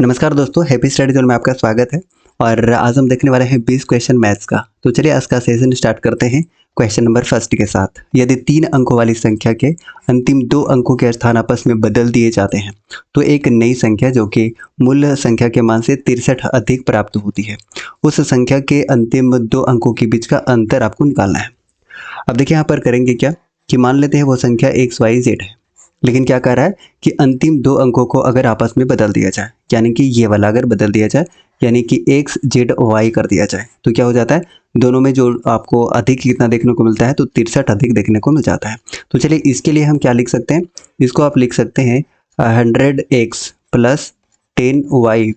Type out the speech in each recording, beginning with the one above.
नमस्कार दोस्तों, happy study zone में आपका स्वागत है। और आज हम देखने वाले हैं 20 क्वेश्चन मैथ्स का। तो चलिए आज का सेशन स्टार्ट करते हैं क्वेश्चन नंबर फर्स्ट के साथ। यदि 3 अंकों वाली संख्या के अंतिम 2 अंकों के स्थान आपस में बदल दिए जाते हैं तो एक नई संख्या जो कि मूल संख्या के मान से 63 अधिक प्राप्त होती है, उस संख्या के अंतिम 2 अंकों के बीच का अंतर आपको निकालना है। अब देखिए यहाँ पर करेंगे क्या कि मान लेते हैं वो संख्या XYZ है, लेकिन क्या कह रहा है कि अंतिम 2 अंकों को अगर आपस में बदल दिया जाए, यानी कि ये वाला अगर बदल दिया जाए, यानी कि XZY कर दिया जाए, तो क्या हो जाता है, दोनों में जो आपको अधिक कितना देखने को मिलता है, तो 63 अधिक देखने को मिल जाता है। तो चलिए इसके लिए हम क्या लिख सकते हैं, इसको आप लिख सकते हैं 100x प्लस 10y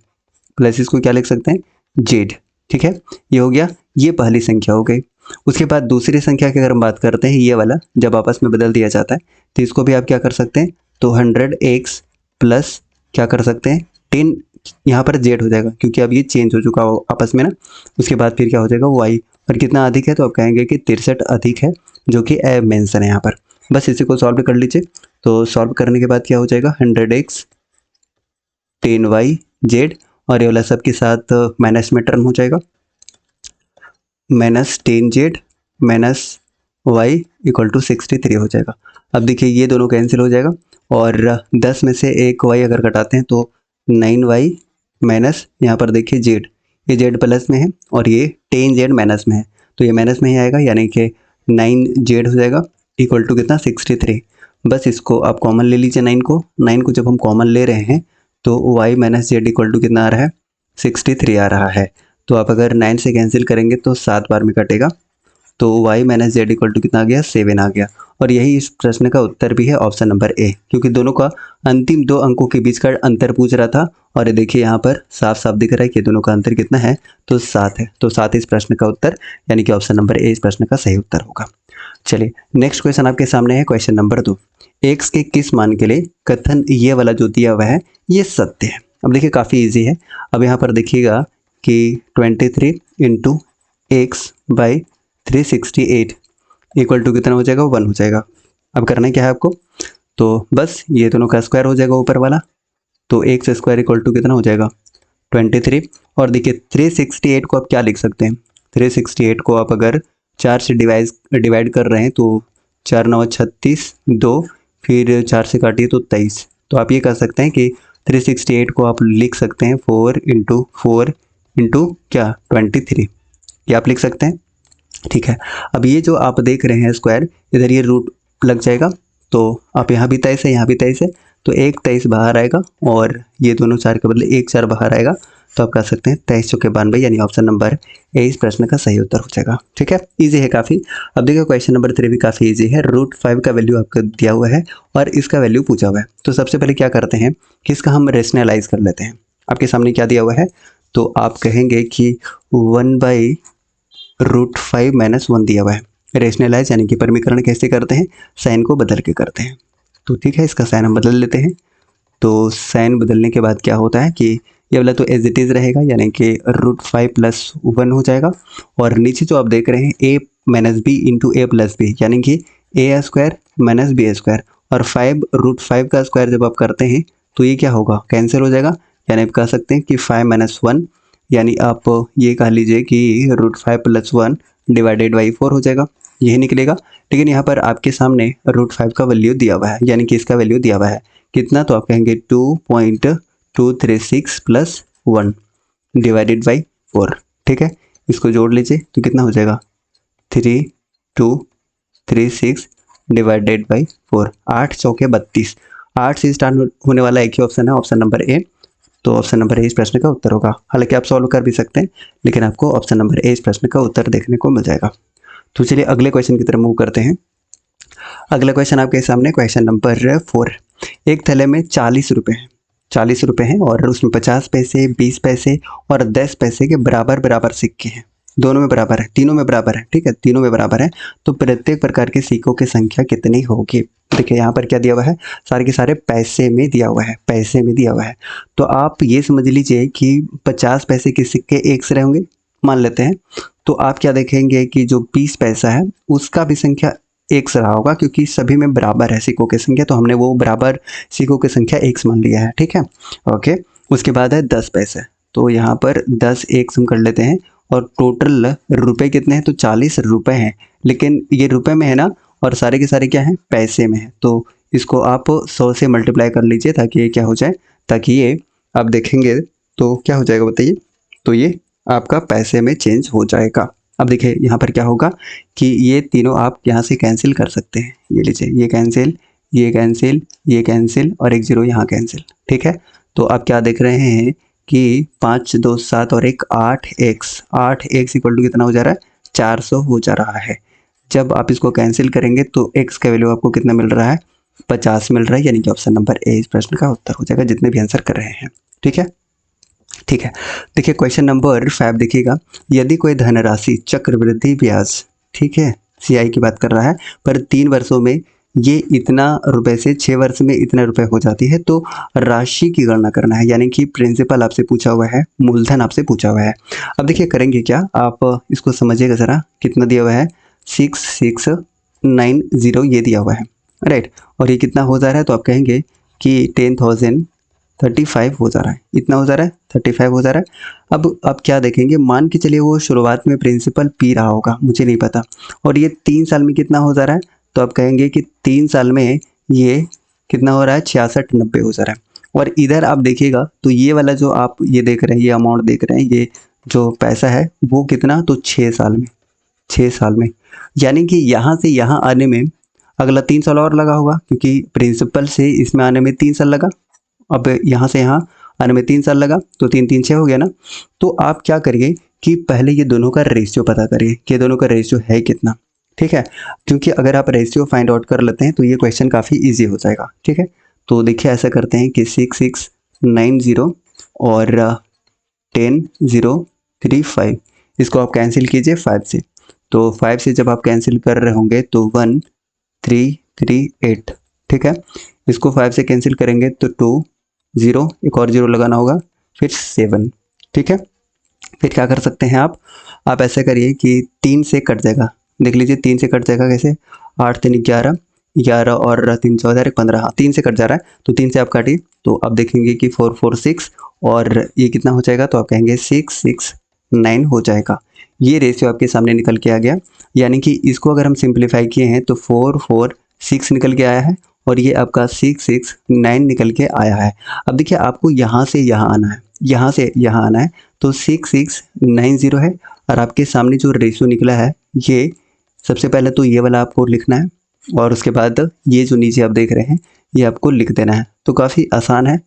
प्लस इसको क्या लिख सकते हैं Z। ठीक है, ये हो गया, ये पहली संख्या हो गई। उसके बाद दूसरी संख्या की अगर हम बात करते हैं, ये वाला जब आपस में बदल दिया जाता है तो इसको भी आप क्या कर सकते हैं, तो 100x प्लस क्या कर सकते हैं 10, यहाँ पर Z हो जाएगा क्योंकि अब ये चेंज हो चुका हो आपस में ना। उसके बाद फिर क्या हो जाएगा y, और कितना अधिक है तो आप कहेंगे कि 63 अधिक है, जो कि मेंशन है यहाँ पर। बस इसी को सॉल्व कर लीजिए। तो सॉल्व करने के बाद क्या हो जाएगा 100x 10y Z, और ये वाला सब के साथ माइनस में टर्म हो जाएगा, minus 10Z minus y equal to 63 हो जाएगा। अब देखिए ये दोनों कैंसिल हो जाएगा, और 10 में से एक y अगर घटाते हैं तो 9y माइनस यहाँ पर देखिए z, ये z प्लस में है और ये 10Z माइनस में है, तो ये माइनस में ही आएगा, यानी कि 9Z हो जाएगा इक्वल टू कितना 63। बस इसको आप कॉमन ले लीजिए, 9 को जब हम कॉमन ले रहे हैं तो y minus z equal to कितना आ रहा है 63 आ रहा है। तो आप अगर 9 से कैंसिल करेंगे तो 7 बार में कटेगा, तो y minus Z equal to कितना आ गया 7 आ गया। और यही इस प्रश्न का उत्तर भी है, ऑप्शन नंबर ए, क्योंकि दोनों का अंतिम 2 अंकों के बीच का अंतर पूछ रहा था। और ये देखिए यहाँ पर साफ साफ दिख रहा है कि दोनों का अंतर कितना है, तो 7 है। तो 7 इस प्रश्न का उत्तर, यानी कि ऑप्शन नंबर ए इस प्रश्न का सही उत्तर होगा। चलिए नेक्स्ट क्वेश्चन आपके सामने है, क्वेश्चन नंबर 2। x के किस मान के लिए कथन ये वाला जो दिया हुआ है ये सत्य है। अब देखिए काफ़ी ईजी है। अब यहाँ पर देखिएगा कि 23 into X by 368 equal to कितना हो जाएगा, 1 हो जाएगा। अब करना क्या है आपको, तो बस ये दोनों का स्क्वायर हो जाएगा ऊपर वाला, तो एक्स स्क्वायर इक्वल टू कितना हो जाएगा 23। और देखिए 368 को आप क्या लिख सकते हैं, 368 को आप अगर 4 से डिवाइड कर रहे हैं तो 4 9 36, 2 फिर 4 से काटिए तो 23। तो आप ये कर सकते हैं कि 368 को आप लिख सकते हैं 4 इंटू क्या 23, ये आप लिख सकते हैं। ठीक है, अब ये जो आप देख रहे हैं स्क्वायर, इधर ये रूट लग जाएगा, तो आप यहाँ भी 23 है, यहाँ भी 23 है, तो एक 23 बाहर आएगा, और ये दोनों 4 के बदले एक 4 बाहर आएगा, तो आप कह सकते हैं 23 चौके 92, यानी ऑप्शन नंबर ए इस प्रश्न का सही उत्तर हो जाएगा। ठीक है, इजी है काफ़ी। अब देखिए क्वेश्चन नंबर 3 भी काफ़ी इजी है। √5 का वैल्यू आपको दिया हुआ है और इसका वैल्यू पूछा हुआ है। तो सबसे पहले क्या करते हैं कि इसका हम रेशनलाइज कर लेते हैं। आपके सामने क्या दिया हुआ है, तो आप कहेंगे कि 1/√5 माइनस 1 दिया हुआ है। रेशनलाइज यानी कि परमीकरण कैसे करते हैं, साइन को बदल के करते हैं। तो ठीक है, इसका साइन हम बदल लेते हैं। तो साइन बदलने के बाद क्या होता है कि ये वाला तो एज इट इज़ रहेगा, यानी कि √5 प्लस 1 हो जाएगा। और नीचे जो आप देख रहे हैं a minus B into A plus B, यानी कि a square minus B square, और 5√5 का स्क्वायर जब आप करते हैं तो ये क्या होगा, कैंसिल हो जाएगा, यानी आप कह सकते हैं कि 5 माइनस 1, यानी आप ये कह लीजिए कि √5 प्लस 1 डिवाइडेड बाई 4 हो जाएगा, यही निकलेगा। लेकिन यहाँ पर आपके सामने √5 का वैल्यू दिया हुआ है, यानी कि इसका वैल्यू दिया हुआ है कितना, तो आप कहेंगे 2.236 प्लस 1 डिवाइडेड बाई 4। ठीक है, इसको जोड़ लीजिए तो कितना हो जाएगा 3236 डिवाइडेड बाई 4, 8 चौके 32। 8 से स्टार्ट होने वाला एक ही ऑप्शन है, ऑप्शन नंबर ए। तो ऑप्शन नंबर ए इस प्रश्न का उत्तर होगा। हालांकि आप सॉल्व कर भी सकते हैं, लेकिन आपको ऑप्शन नंबर ए इस प्रश्न का उत्तर देखने को मिल जाएगा। तो चलिए अगले क्वेश्चन की तरफ मूव करते हैं। अगला क्वेश्चन आपके सामने क्वेश्चन नंबर 4। एक थैले में 40 रुपये हैं, 40 रुपये हैं, और उसमें 50 पैसे, 20 पैसे और 10 पैसे के बराबर बराबर सिक्के हैं। दोनों में बराबर है, तीनों में बराबर है। ठीक है, तीनों में बराबर है, तो प्रत्येक प्रकार के सिक्कों की संख्या कितनी होगी। देखिए यहाँ पर क्या दिया हुआ है, सारे के सारे पैसे में दिया हुआ है, पैसे में दिया हुआ है। तो आप ये समझ लीजिए कि 50 पैसे के सिक्के एक से होंगे, मान लेते हैं। तो आप क्या देखेंगे कि जो 20 पैसा है उसका भी संख्या एक से रहा होगा, क्योंकि सभी में बराबर है सिक्कों की संख्या, तो हमने वो बराबर सिक्कों की संख्या एक मान लिया है। ठीक है, ओके। उसके बाद है 10 पैसे, तो यहाँ पर 10 एक सम कर लेते हैं और टोटल रुपए कितने हैं, तो 40 रुपए हैं, लेकिन ये रुपए में है ना और सारे के सारे क्या हैं, पैसे में है। तो इसको आप 100 से मल्टीप्लाई कर लीजिए ताकि ये क्या हो जाए, ताकि ये आप देखेंगे तो क्या हो जाएगा बताइए, तो ये आपका पैसे में चेंज हो जाएगा। अब देखिए यहाँ पर क्या होगा कि ये तीनों आप यहाँ से कैंसिल कर सकते हैं, ये लीजिए, ये कैंसिल, ये कैंसिल, ये कैंसिल और एक 0 यहाँ कैंसिल, ठीक है। तो आप क्या देख रहे हैं कि 5 2 7 और एक 8x, 8x इक्वल टू कितना हो जा रहा है, 400 हो जा रहा है। जब आप इसको कैंसिल करेंगे तो x का वैल्यू आपको कितना मिल रहा है, 50 मिल रहा है, यानी कि ऑप्शन नंबर ए इस प्रश्न का उत्तर हो जाएगा, जितने भी आंसर कर रहे हैं। ठीक है, ठीक है। देखिए क्वेश्चन नंबर 5 देखिएगा, यदि कोई धनराशि चक्रवृद्धि ब्याज, ठीक है, CI की बात कर रहा है, पर 3 वर्षों में ये इतना रुपए से 6 वर्ष में इतने रुपए हो जाती है, तो राशि की गणना करना है, यानी कि प्रिंसिपल आपसे पूछा हुआ है, मूलधन आपसे पूछा हुआ है। अब देखिए करेंगे क्या, आप इसको समझिएगा ज़रा, कितना दिया हुआ है, 6690 ये दिया हुआ है, राइट, और ये कितना हो जा रहा है, तो आप कहेंगे कि 10,035 हो जा रहा है, इतना हो जा रहा है, 35 हो जा रहा है। अब आप क्या देखेंगे, मान के चलिए वो शुरुआत में प्रिंसिपल पी रहा होगा, मुझे नहीं पता, और ये 3 साल में कितना हो जा रहा है, तो आप कहेंगे कि 3 साल में ये कितना हो रहा है, 6690 हो जा रहा है। और इधर आप देखिएगा तो ये वाला जो आप ये देख रहे हैं, ये अमाउंट देख रहे हैं, ये जो पैसा है वो कितना, तो 6 साल में, 6 साल में, यानी कि यहाँ से यहाँ आने में अगला 3 साल और लगा होगा, क्योंकि प्रिंसिपल से इसमें आने में 3 साल लगा, अब यहाँ से यहाँ आने में 3 साल लगा, तो 3 3 6 हो गया ना। तो आप क्या करिए कि पहले ये दोनों का रेशियो पता करिए कि दोनों का रेशियो है कितना, ठीक है, क्योंकि अगर आप रेशियो फाइंड आउट कर लेते हैं तो ये क्वेश्चन काफ़ी इजी हो जाएगा। ठीक है, तो देखिए ऐसा करते हैं कि 6690 और 10035 इसको आप कैंसिल कीजिए 5 से, तो 5 से जब आप कैंसिल कर रहे होंगे तो 1338, ठीक है, इसको 5 से कैंसिल करेंगे तो 2 0, एक और 0 लगाना होगा, फिर 7, ठीक है। फिर क्या कर सकते हैं आप ऐसा करिए कि 3 से कट जाएगा, देख लीजिए 3 से कट जाएगा कैसे, 8 3 11, 11 और 3 14 15, हाँ 3 से कट जा रहा है, तो 3 से आप काटिए तो आप देखेंगे कि 4 4 6 और ये कितना हो जाएगा, तो आप कहेंगे 669 हो जाएगा। ये रेशियो आपके सामने निकल के आ गया, यानी कि इसको अगर हम सिंप्लीफाई किए हैं तो 4 4 6 निकल के आया है और ये आपका 669 निकल के आया है। अब देखिए आपको यहाँ से यहाँ आना है, यहाँ से यहाँ आना है, तो 6690 है और आपके सामने जो रेशियो निकला है ये सबसे पहले तो ये वाला आपको लिखना है और उसके बाद ये जो नीचे आप देख रहे हैं ये आपको लिख देना है। तो काफ़ी आसान है,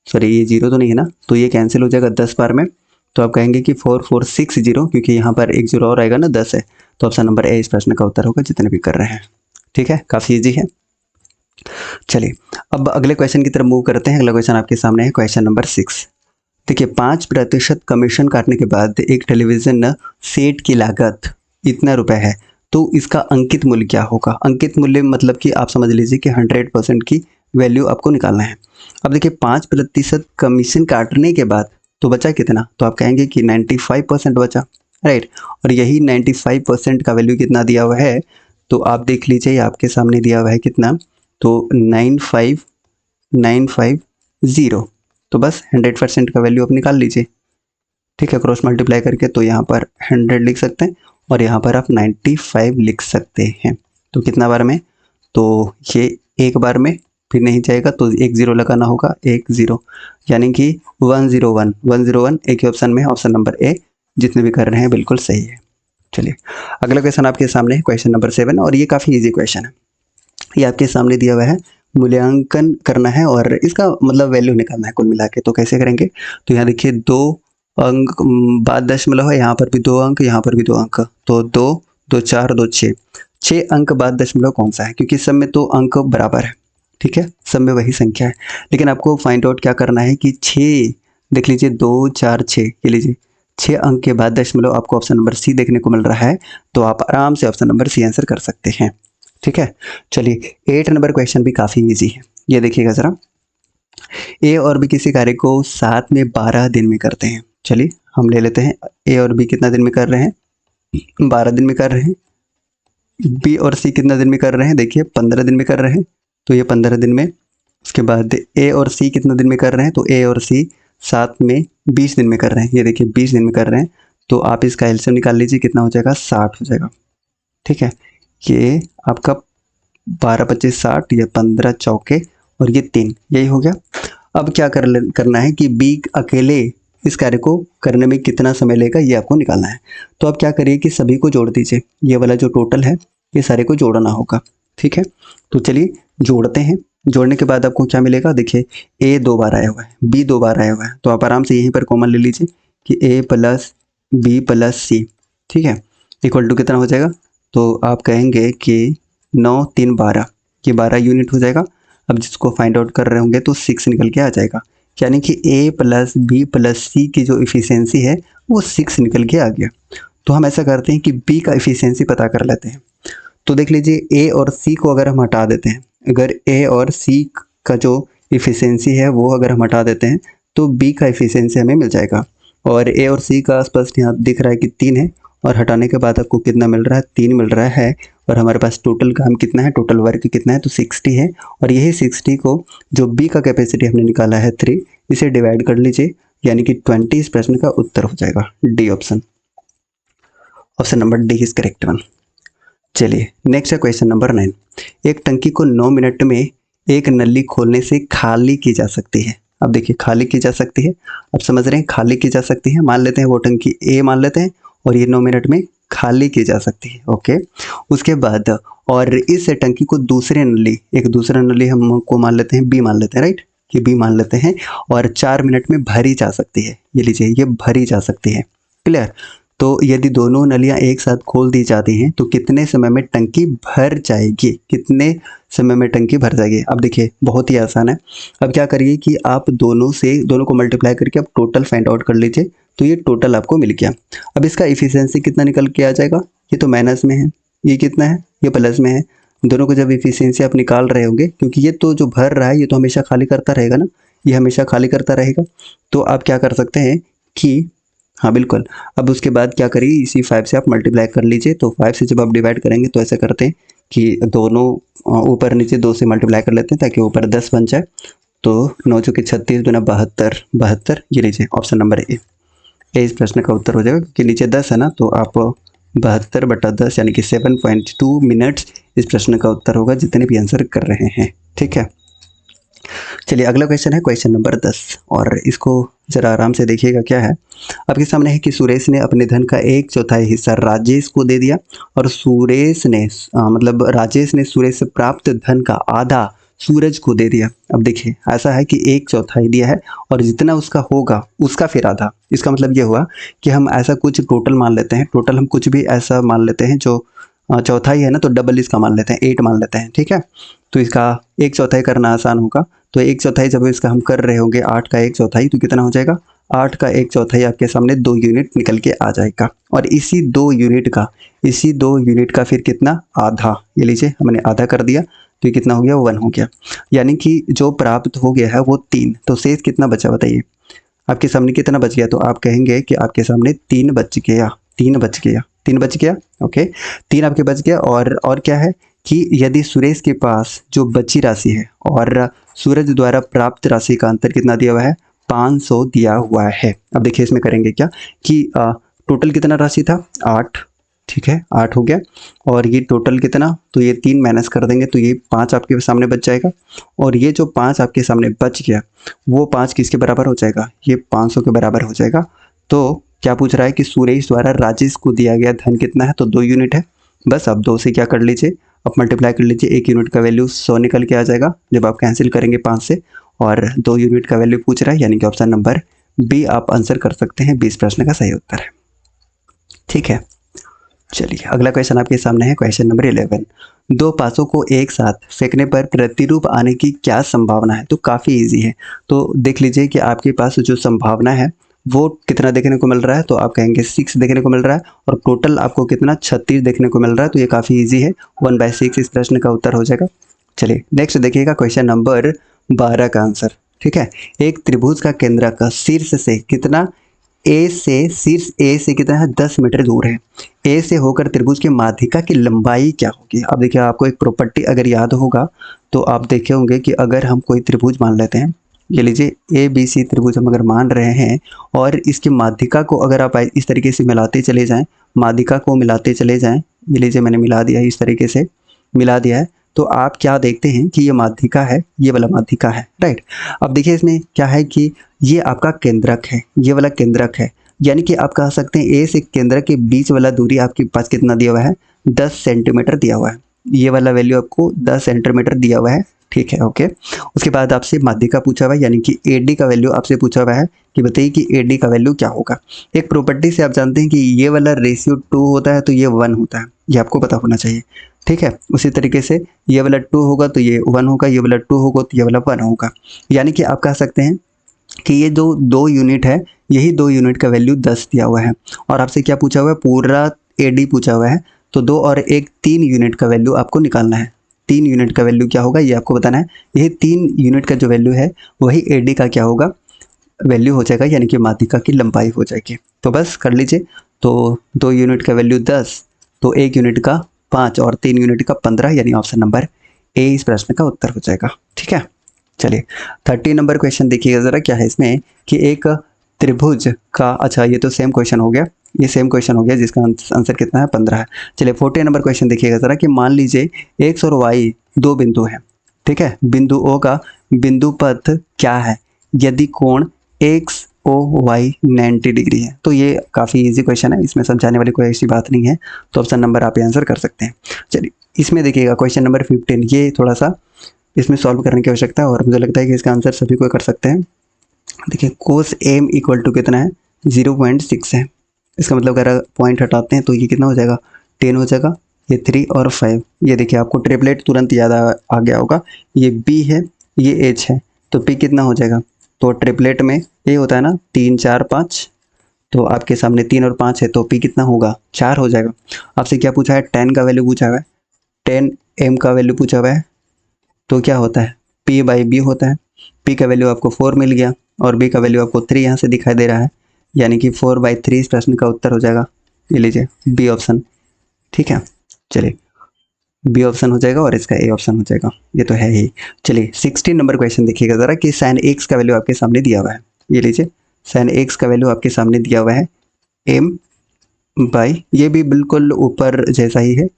सॉरी ये 0 तो नहीं है ना, तो ये कैंसिल हो जाएगा 10 बार में, तो आप कहेंगे कि 4460, क्योंकि यहाँ पर एक 0 और आएगा ना 10 है, तो ऑप्शन नंबर ए इस प्रश्न का उत्तर होगा, जितने भी कर रहे हैं। ठीक है, काफ़ी ईजी है। चलिए अब अगले क्वेश्चन की तरफ मूव करते हैं। अगला क्वेश्चन आपके सामने है क्वेश्चन नंबर 6। देखिए 5% कमीशन काटने के बाद एक टेलीविज़न सेट की लागत इतना रुपए है, तो इसका अंकित मूल्य क्या होगा। अंकित मूल्य मतलब कि आप समझ लीजिए कि 100% की वैल्यू आपको निकालना है। अब देखिए 5% कमीशन काटने के बाद तो बचा कितना, तो आप कहेंगे कि 95% बचा, राइट, और यही 95% का वैल्यू कितना दिया हुआ है, तो आप देख लीजिए आपके सामने दिया हुआ है कितना, तो 95950, तो बस 100% का वैल्यू आप निकाल लीजिए। ठीक है, क्रॉस मल्टीप्लाई करके तो यहाँ पर 100 लिख सकते हैं और यहाँ पर आप 95 लिख सकते हैं। तो कितना बार में, तो ये एक बार में फिर नहीं जाएगा, तो एक 0 लगाना होगा, एक 0, यानी कि 101 101 एक ही ऑप्शन में, ऑप्शन नंबर ए जितने भी कर रहे हैं बिल्कुल सही है। चलिए अगला क्वेश्चन आपके सामने है क्वेश्चन नंबर 7 और ये काफ़ी ईजी क्वेश्चन है। ये आपके सामने दिया हुआ है, मूल्यांकन करना है और इसका मतलब वैल्यू निकालना है कुल मिला के। तो कैसे करेंगे, तो यहाँ देखिए 2 अंक बाद दशमलव है, यहाँ पर भी 2 अंक, यहाँ पर भी 2 अंक, तो 2 2 4 2 6, 6 अंक बाद दशमलव कौन सा है, क्योंकि सब में तो अंक बराबर है। ठीक है, सब में वही संख्या है, लेकिन आपको फाइंड आउट क्या करना है कि 6, देख लीजिए 2 4 6, ये लीजिए 6 अंक के बाद दशमलव आपको ऑप्शन नंबर सी देखने को मिल रहा है, तो आप आराम से ऑप्शन नंबर सी आंसर कर सकते हैं। ठीक है, चलिए 8 नंबर क्वेश्चन भी काफ़ी इजी है, ये देखिएगा ज़रा। ए और बी किसी कार्य को साथ में 12 दिन में करते हैं। चलिए हम ले लेते हैं, ए और बी कितना दिन में कर रहे हैं, 12 दिन में कर रहे हैं। बी और सी कितना दिन में कर रहे हैं, देखिए 15 दिन में कर रहे हैं, तो ये 15 दिन में। उसके बाद ए और सी कितना दिन में कर रहे हैं, तो ए और सी 7 में 20 दिन में कर रहे हैं, ये देखिए 20 दिन में कर रहे हैं, तो आप इसका एलसीएम निकाल लीजिए, कितना हो जाएगा 60 हो जाएगा। ठीक है, ये आपका 12 25 60 या 15 चौके और ये 3, यही हो गया। अब क्या करना है कि बी अकेले इस कार्य को करने में कितना समय लेगा ये आपको निकालना है। तो आप क्या करिए कि सभी को जोड़ दीजिए, ये वाला जो टोटल है ये सारे को जोड़ना होगा। ठीक है, तो चलिए जोड़ते हैं। जोड़ने के बाद आपको क्या मिलेगा, देखिए ए 2 बार आया हुआ है, बी 2 बार आया हुआ है, तो आप आराम से यहीं पर कॉमन ले लीजिए कि ए प्लस बी प्लस सी, ठीक है, इक्वल टू कितना हो जाएगा, तो आप कहेंगे कि 9 3 12, ये 12 यूनिट हो जाएगा। अब जिसको फाइंड आउट कर रहे होंगे तो 6 निकल के आ जाएगा, यानी कि ए प्लस बी प्लस सी की जो इफ़िशियंसी है वो 6 निकल के आ गया। तो हम ऐसा करते हैं कि बी का इफ़िशियंसी पता कर लेते हैं। तो देख लीजिए ए और सी को अगर हम हटा देते हैं, अगर ए और सी का जो इफ़िशियंसी है वो अगर हम हटा देते हैं तो बी का इफ़िशियंसी हमें मिल जाएगा। और ए और सी का स्पष्ट यहाँ दिख रहा है कि 3 है, और हटाने के बाद आपको कितना मिल रहा है, 3 मिल रहा है। और हमारे पास टोटल काम कितना है, टोटल वर्क कितना है, तो 60 है। और यही 60 को जो बी का कैपेसिटी हमने निकाला है 3, इसे डिवाइड कर लीजिए, यानी कि 20 इस प्रश्न का उत्तर हो जाएगा, D option. Option number D is correct one. चलिए नेक्स्ट है क्वेश्चन नंबर 9। एक टंकी को 9 मिनट में एक नली खोलने से खाली की जा सकती है। अब देखिए खाली की जा सकती है, अब समझ रहे हैं खाली की जा सकती है। मान लेते हैं वो टंकी ए मान लेते हैं और ये 9 मिनट में खाली की जा सकती है। ओके, उसके बाद और इस टंकी को दूसरे नली, एक दूसरा नली हमको मान लेते हैं बी मान लेते हैं, राइट, ये बी मान लेते हैं, और 4 मिनट में भरी जा सकती है। ये लीजिए ये भरी जा सकती है, क्लियर। तो यदि दोनों नलियां एक साथ खोल दी जाती हैं तो कितने समय में टंकी भर जाएगी, कितने समय में टंकी भर जाएगी। अब देखिए बहुत ही आसान है। अब क्या करिए कि आप दोनों को मल्टीप्लाई करके आप टोटल फाइंड आउट कर लीजिए, तो ये टोटल आपको मिल गया। अब इसका इफिशियंसी कितना निकल के आ जाएगा, ये तो माइनस में है, ये कितना है, ये प्लस में है। दोनों को जब इफिशियंसी आप निकाल रहे होंगे, क्योंकि ये तो जो भर रहा है ये तो हमेशा खाली करता रहेगा ना, ये हमेशा खाली करता रहेगा। तो आप क्या कर सकते हैं कि हाँ बिल्कुल, अब उसके बाद क्या करिए, इसी 5 से आप मल्टीप्लाई कर लीजिए। तो 5 से जब आप डिवाइड करेंगे तो ऐसा करते हैं कि दोनों ऊपर नीचे 2 से मल्टीप्लाई कर लेते हैं ताकि ऊपर 10 बन जाए। तो 9 चौके 36 दूना 72, 72, ये लीजिए ऑप्शन नंबर ए इस प्रश्न का उत्तर हो जाएगा, क्योंकि नीचे 10 है ना, तो आप 72/10 यानी कि 7.2 मिनट्स इस प्रश्न का उत्तर होगा, जितने भी आंसर कर रहे हैं। ठीक है, चलिए अगला क्वेश्चन है क्वेश्चन नंबर 10, और इसको जरा आराम से देखिएगा। क्या है आपके सामने है कि सुरेश ने अपने धन का 1/4 हिस्सा राजेश को दे दिया, और राजेश ने सुरेश से प्राप्त धन का आधा सूरज को दे दिया। अब देखिए ऐसा है कि 1/4 दिया है और जितना उसका होगा उसका फिर आधा। इसका मतलब ये हुआ कि हम ऐसा कुछ टोटल मान लेते हैं, टोटल हम कुछ भी ऐसा मान लेते हैं जो चौथाई है ना, तो डबल इसका मान लेते हैं, 8 मान लेते हैं। ठीक है, तो इसका 1/4 करना आसान होगा। तो 1/4 जब इसका हम कर रहे होंगे 8 का 1/4, तो कितना हो जाएगा, 8 का 1/4 आपके सामने 2 यूनिट निकल के आ जाएगा। और इसी 2 यूनिट का फिर कितना, आधा, ये लीजिए हमने आधा कर दिया, तो ये कितना हो गया, 1 हो गया। यानी कि जो प्राप्त हो गया है वो 3, तो शेष कितना बचा बताइए, आपके सामने कितना बच गया। तो आप कहेंगे कि आपके सामने 3 बच गया, 3 बच गया, 3 बच गया। ओके, 3 आपके बच गया। और क्या है कि यदि सुरेश के पास जो बची राशि है और सूरज द्वारा प्राप्त राशि का अंतर कितना दिया हुआ है, 500 दिया हुआ है। अब देखिए इसमें करेंगे क्या कि टोटल कितना राशि था, 8, ठीक है 8 हो गया, और ये टोटल कितना, तो ये 3 माइनस कर देंगे तो ये 5 आपके सामने बच जाएगा। और ये जो 5 आपके सामने बच गया वो 5 किसके बराबर हो जाएगा, ये 500 के बराबर हो जाएगा। तो क्या पूछ रहा है कि सुरेश द्वारा राजेश को दिया गया धन कितना है, तो 2 यूनिट है। बस अब 2 से क्या कर लीजिए, आप मल्टीप्लाई कर लीजिए, 1 यूनिट का वैल्यू 100 निकल के आ जाएगा जब आप कैंसिल करेंगे 5 से, और 2 यूनिट का वैल्यू पूछ रहा है, यानी कि ऑप्शन नंबर बी आप आंसर कर सकते हैं, 20 प्रश्न का सही उत्तर है। ठीक है, चलिए अगला क्वेश्चन आपके सामने है क्वेश्चन नंबर 11। 2 पासों को एक साथ फेंकने पर प्रतिरूप आने की क्या संभावना है। तो काफ़ी इजी है, तो देख लीजिए कि आपके पास जो संभावना है वो कितना देखने को मिल रहा है, तो आप कहेंगे 6 देखने को मिल रहा है, और टोटल आपको कितना 36 देखने को मिल रहा है। तो ये काफ़ी इजी है, 1/6 इस प्रश्न का उत्तर हो जाएगा। चलिए नेक्स्ट देखिएगा क्वेश्चन नंबर 12 का आंसर। ठीक है, एक त्रिभुज का केंद्र का शीर्ष से कितना, शीर्ष ए से कितना है, 10 मीटर दूर है। ए से होकर त्रिभुज के माध्यिका की लंबाई क्या होगी। अब देखिए आपको एक प्रॉपर्टी अगर याद होगा तो आप देखे होंगे कि अगर हम कोई त्रिभुज मान लेते हैं, ये लीजिए ए बी सी त्रिभुज हम अगर मान रहे हैं और इसकी माध्यिका को अगर आप इस तरीके से मिलाते चले जाएं, माध्यिका को मिलाते चले जाएं, ये लीजिए मैंने मिला दिया है, इस तरीके से मिला दिया है, तो आप क्या देखते हैं कि ये माध्यिका है, ये वाला माध्यिका है, राइट। अब देखिए इसमें क्या है कि ये आपका केंद्रक है, ये वाला केंद्रक है, यानी कि आप कह सकते हैं ए से केंद्रक के बीच वाला दूरी आपके पास कितना दिया हुआ है, 10 सेंटीमीटर दिया हुआ है। ये वाला वैल्यू आपको 10 सेंटीमीटर दिया हुआ है, ठीक है, ओके। उसके बाद आपसे माध्यिका पूछा हुआ है, यानी कि एडी का वैल्यू आपसे पूछा हुआ है कि बताइए कि एडी का वैल्यू क्या होगा। एक प्रॉपर्टी से आप जानते हैं कि ये वाला रेशियो 2 होता है तो ये 1 होता है, ये आपको पता होना चाहिए, ठीक है। उसी तरीके से ये वाला 2 होगा तो ये 1 होगा, ये वाला 2 होगा तो ये वाला 1 होगा, यानी कि आप कह सकते हैं कि ये जो 2 यूनिट है, यही 2 यूनिट का वैल्यू 10 दिया हुआ है। और आपसे क्या पूछा हुआ है, पूरा एडी पूछा हुआ है, तो 2 और 1 3 यूनिट का वैल्यू आपको निकालना है। 3 यूनिट का वैल्यू क्या होगा ये आपको बताना है। यही 3 यूनिट का जो वैल्यू है वही एडी का क्या होगा, वैल्यू हो जाएगा, यानी कि माध्यिका की लंबाई हो जाएगी। तो बस कर लीजिए, तो 2 यूनिट का वैल्यू 10, तो 1 यूनिट का 5 और 3 यूनिट का 15, यानी ऑप्शन नंबर ए इस प्रश्न का उत्तर हो जाएगा, ठीक है। चलिए 30 नंबर क्वेश्चन देखिएगा ज़रा, क्या है इसमें कि एक त्रिभुज का, अच्छा ये तो सेम क्वेश्चन हो गया, ये सेम क्वेश्चन हो गया जिसका आंसर कितना है 15 है। चलिए 40 नंबर क्वेश्चन देखिएगा ज़रा कि मान लीजिए एक्स और वाई 2 बिंदु हैं, ठीक है। बिंदु ओ का बिंदु पथ क्या है यदि कोण एक्स ओ वाई 90 डिग्री है। तो ये काफ़ी इजी क्वेश्चन है, इसमें समझाने वाली कोई ऐसी बात नहीं है, तो ऑप्शन नंबर आप आंसर कर सकते हैं। चलिए इसमें देखिएगा क्वेश्चन नंबर 15, ये थोड़ा सा इसमें सॉल्व करने की आवश्यकता है और मुझे लगता है कि इसका आंसर सभी को कर सकते हैं। देखिए कोस एम इक्वल टू कितना है, 0.6 है। इसका मतलब अगर पॉइंट हटाते हैं तो ये कितना हो जाएगा, 10 हो जाएगा, ये 3 और 5। ये देखिए आपको ट्रिपलेट तुरंत याद आ गया होगा, ये बी है, ये एच है, तो पी कितना हो जाएगा, तो ट्रिपलेट में ये होता है ना 3 4 5, तो आपके सामने 3 और 5 है, तो पी कितना होगा, 4 हो जाएगा। आपसे क्या पूछा है, 10 का वैल्यू पूछा हुआ है, 10 एम का वैल्यू पूछा हुआ है, तो क्या होता है P बाई बी होता है। P का वैल्यू आपको 4 मिल गया और B का वैल्यू आपको 3 यहाँ से दिखाई दे रहा है, यानी कि 4/3 इस प्रश्न का उत्तर हो जाएगा। ये लीजिए बी ऑप्शन, ठीक है। चलिए बी ऑप्शन हो जाएगा और इसका ए ऑप्शन हो जाएगा, ये तो है ही। चलिए 16 नंबर क्वेश्चन देखिएगा ज़रा कि साइन एक्स का वैल्यू आपके सामने दिया हुआ है। ये लीजिए साइन एक्स का वैल्यू आपके सामने दिया हुआ है m बाई, ये भी बिल्कुल ऊपर जैसा ही है,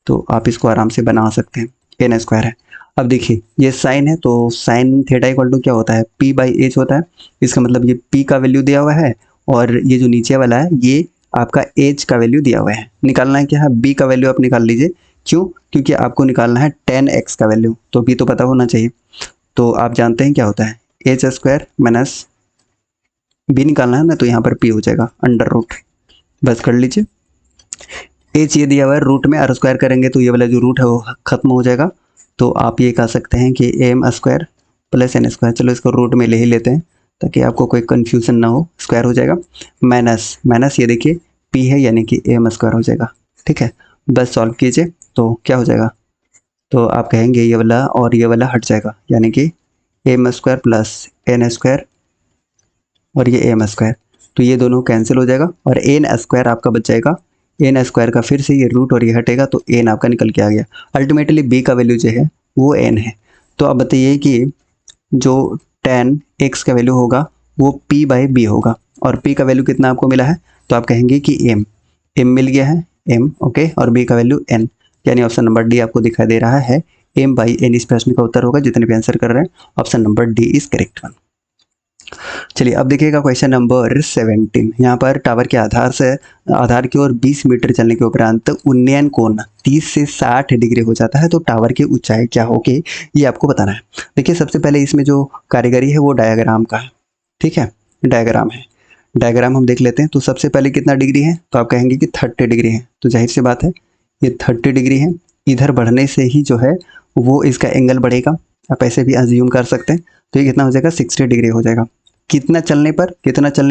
तो आप इसको आराम से बना सकते हैं, n² है। अब देखिए ये साइन है, तो साइन थीटा इक्वल टू क्या होता है, p बाई एच होता है। इसका मतलब ये p का वैल्यू दिया हुआ है और ये जो नीचे वाला है ये आपका h का वैल्यू दिया हुआ है। निकालना है क्या है, b का वैल्यू आप निकाल लीजिए। क्यों, क्योंकि आपको निकालना है 10x का वैल्यू, तो b तो पता होना चाहिए। तो आप जानते हैं क्या होता है, h² माइनस b निकालना है ना, तो यहाँ पर p हो जाएगा अंडर रूट, बस कर लीजिए। h ये दिया हुआ है, रूट में r² करेंगे तो ये वाला जो रूट है वो खत्म हो जाएगा। तो आप ये कह सकते हैं कि m² प्लस n², चलो इसको रूट में ले ही लेते हैं ताकि आपको कोई कन्फ्यूजन ना हो, स्क्वायर हो जाएगा। माइनस ये देखिए p है यानी कि m² हो जाएगा, ठीक है। बस सॉल्व कीजिए तो क्या हो जाएगा, तो आप कहेंगे ये वाला और ये वाला हट जाएगा, यानी कि m² प्लस n² और ये m², तो ये दोनों कैंसिल हो जाएगा और n² आपका बच जाएगा। n² का फिर से ये रूट और ये हटेगा तो n आपका निकल के आ गया। अल्टीमेटली b का वैल्यू जो है वो n है। तो अब बताइए कि जो 10x का वैल्यू होगा वो p बाई b होगा और p का वैल्यू कितना आपको मिला है, तो आप कहेंगे कि m मिल गया है, m ओके, और b का वैल्यू n, यानी ऑप्शन नंबर डी आपको दिखाई दे रहा है m बाई n इस प्रश्न का उत्तर होगा। जितने भी आंसर कर रहे हैं option number D is correct one. चलिए अब देखिएगा क्वेश्चन नंबर 17। यहाँ पर टावर के आधार की ओर 20 मीटर चलने के उपरांत उन्नयन कोण 30 से 60 डिग्री हो जाता है, तो टावर की ऊंचाई क्या होगी ये आपको बताना है। देखिए सबसे पहले इसमें जो कारीगरी है वो डायग्राम का है, ठीक है, डायग्राम है। डायग्राम हम देख लेते हैं। तो सबसे पहले कितना डिग्री है, तो आप कहेंगे कि 30 डिग्री है, तो जाहिर सी बात है ये 30 डिग्री है। इधर बढ़ने से ही जो है वो इसका एंगल बढ़ेगा, आप ऐसे भी अज्यूम कर सकते हैं। तो ये कितना हो जाएगा, 60 डिग्री हो जाएगा। कितना चलने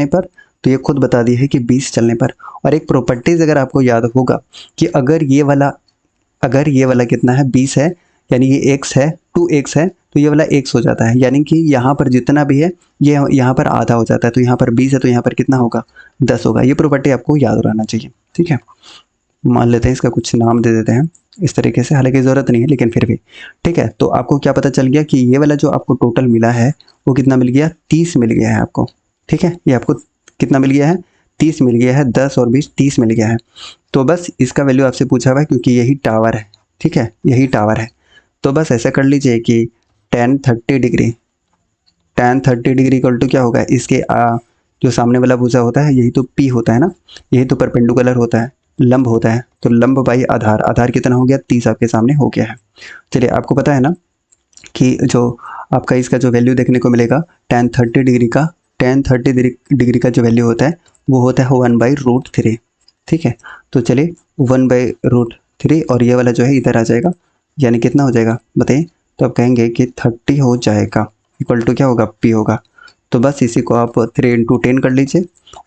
पर, तो ये खुद बता दी है कि 20 चलने पर। और एक प्रॉपर्टीज अगर आपको याद होगा कि अगर ये वाला कितना है 20 है, यानी ये x है 2x है, तो ये वाला x हो जाता है, यानी कि यहाँ पर जितना भी है ये यहाँ पर आधा हो जाता है। तो यहाँ पर 20 है तो यहाँ पर कितना होगा, 10 होगा। ये प्रॉपर्टी आपको याद रहना चाहिए, ठीक है। मान लेते हैं इसका कुछ नाम दे देते हैं इस तरीके से, हालांकि ज़रूरत नहीं है लेकिन फिर भी ठीक है। तो आपको क्या पता चल गया कि ये वाला जो आपको टोटल मिला है वो कितना मिल गया, 30 मिल गया है आपको। ठीक है, ये आपको कितना मिल गया है, 30 मिल गया है, 10 और 20 30 मिल गया है। तो बस इसका वैल्यू आपसे पूछा हुआ है क्योंकि यही टावर है। ठीक है, यही टावर है। तो बस ऐसा कर लीजिए कि tan 30 डिग्री इक्वल टू क्या होगा, इसके जो सामने वाला भुजा होता है यही तो P होता है ना, यही तो परपेंडिकुलर होता है, लंब होता है। तो लंब बाई आधार, आधार कितना हो गया, 30 आपके सामने हो गया है। चलिए, आपको पता है ना कि जो आपका इसका जो वैल्यू देखने को मिलेगा tan 30 डिग्री का जो वैल्यू होता है वो होता है 1/√3। ठीक है, तो चलिए 1/√3 और ये वाला जो है इधर आ जाएगा, यानी कितना हो जाएगा बताइए। तो आप कहेंगे कि 30 हो जाएगा, इक्वल टू क्या होगा, P होगा। तो बस इसी को आप 3 × 10 कर लीजिए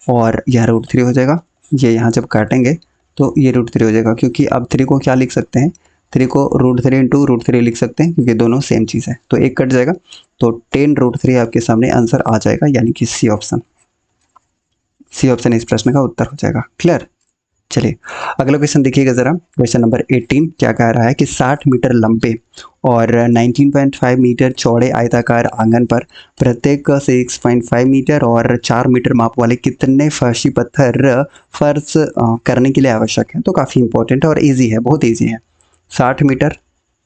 और यह √3 हो जाएगा। ये यहाँ जब काटेंगे तो ये √3 हो जाएगा, क्योंकि अब 3 को क्या लिख सकते हैं, 3 को √3 × √3 लिख सकते हैं, क्योंकि दोनों सेम चीज़ है। तो एक कट जाएगा, तो 10√3 आपके सामने आंसर आ जाएगा, यानी कि सी ऑप्शन इस प्रश्न का उत्तर हो जाएगा। क्लियर। चलिए अगला क्वेश्चन देखिएगा ज़रा, क्वेश्चन नंबर 18 क्या कह रहा है कि 60 मीटर लंबे और 19.5 मीटर चौड़े आयताकार आंगन पर प्रत्येक 6.5 मीटर और 4 मीटर माप वाले कितने फर्शी पत्थर फर्श करने के लिए आवश्यक है। तो काफ़ी इंपॉर्टेंट है और इजी है, बहुत इजी है। 60 मीटर,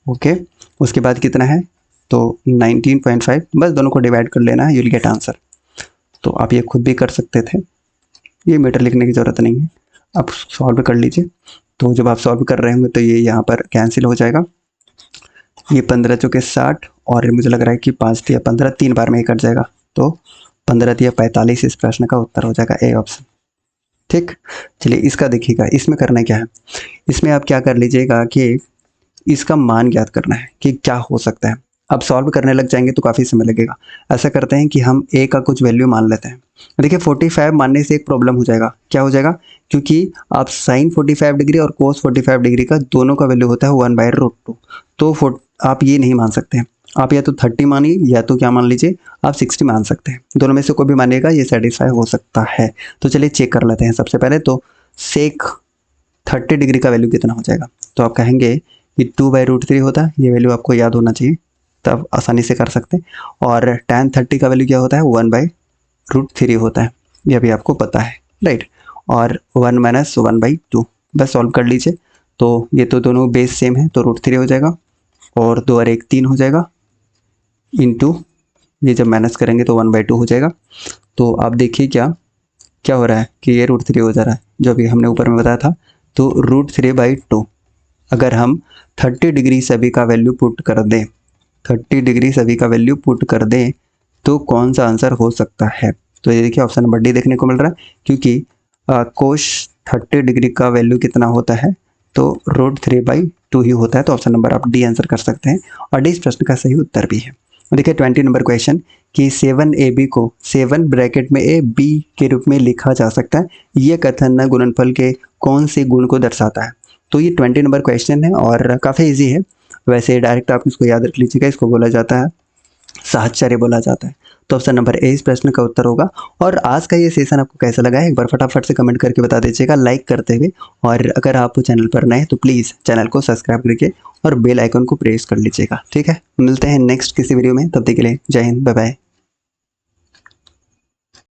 ओके, उसके बाद कितना है, तो 19.5, बस दोनों को डिवाइड कर लेना है, यू विल गेट आंसर। तो आप ये खुद भी कर सकते थे, ये मीटर लिखने की ज़रूरत नहीं है, आप सॉल्व कर लीजिए। तो जब आप सॉल्व कर रहे होंगे तो ये यहाँ पर कैंसिल हो जाएगा, ये 15 चौके 60 और मुझे लग रहा है कि 5 या 15 3 बार में ही कट जाएगा, तो 15 या 45 इस प्रश्न का उत्तर हो जाएगा, ए ऑप्शन। ठीक, चलिए इसका देखिएगा, इसमें करना क्या है, इसमें आप क्या कर लीजिएगा कि इसका मान ज्ञात करना है कि क्या हो सकता है। अब सॉल्व करने लग जाएंगे तो काफ़ी समय लगेगा। ऐसा करते हैं कि हम ए का कुछ वैल्यू मान लेते हैं। देखिए 45 मानने से एक प्रॉब्लम हो जाएगा, क्या हो जाएगा, क्योंकि आप साइन 45 डिग्री और कोस 45 डिग्री का दोनों का वैल्यू होता है 1/√2। तो आप ये नहीं मान सकते हैं, आप या तो 30 मानिए या तो क्या मान लीजिए, आप 60 मान सकते हैं, दोनों में से कोई भी मानिएगा, ये सेटिस्फाई हो सकता है। तो चलिए चेक कर लेते हैं। सबसे पहले तो सेक 30 डिग्री का वैल्यू कितना हो जाएगा, तो आप कहेंगे कि 2/√3 होता है, ये वैल्यू आपको याद होना चाहिए, तब आसानी से कर सकते हैं। और tan 30 का वैल्यू क्या होता है, 1/√3 होता है, ये भी आपको पता है, राइट। और 1 - 1/2, बस सॉल्व कर लीजिए। तो ये तो दोनों बेस सेम है, तो √3 हो जाएगा, और 2 और 1 3 हो जाएगा, इंटू ये जब माइनस करेंगे तो 1/2 हो जाएगा। तो आप देखिए क्या हो रहा है कि ये √3 हो जा रहा है, जो अभी हमने ऊपर में बताया था। तो √3/2 अगर हम 30 डिग्री सभी का वैल्यू पुट कर दें, 30 डिग्री सभी का वैल्यू पुट कर दें, तो कौन सा आंसर हो सकता है। तो ये देखिए ऑप्शन नंबर डी देखने को मिल रहा है, क्योंकि कोश 30 डिग्री का वैल्यू कितना होता है, तो √3/2 ही होता है। तो ऑप्शन नंबर आप डी आंसर कर सकते हैं, और डी इस प्रश्न का सही उत्तर भी है। देखिए 20 नंबर क्वेश्चन कि 7ab को 7 ब्रैकेट में ए बी के रूप में लिखा जा सकता है, ये कथन गुणनफल के कौन से गुण को दर्शाता है। तो ये 20 नंबर क्वेश्चन है और काफ़ी इजी है। वैसे डायरेक्ट आप इसको याद रख लीजिएगा, इसको बोला जाता है साहचर्य बोला जाता है। तो ऑप्शन नंबर ए इस प्रश्न का उत्तर होगा। और आज का ये सेशन आपको कैसा लगा है, एक बार फटाफट से कमेंट करके बता दीजिएगा, लाइक करते हुए। और अगर आप चैनल पर नए तो प्लीज़ चैनल को सब्सक्राइब करके और बेल आइकन को प्रेस कर लीजिएगा। ठीक है, मिलते हैं नेक्स्ट किसी वीडियो में, तब तक के लिए जय हिंद, बाय बाय।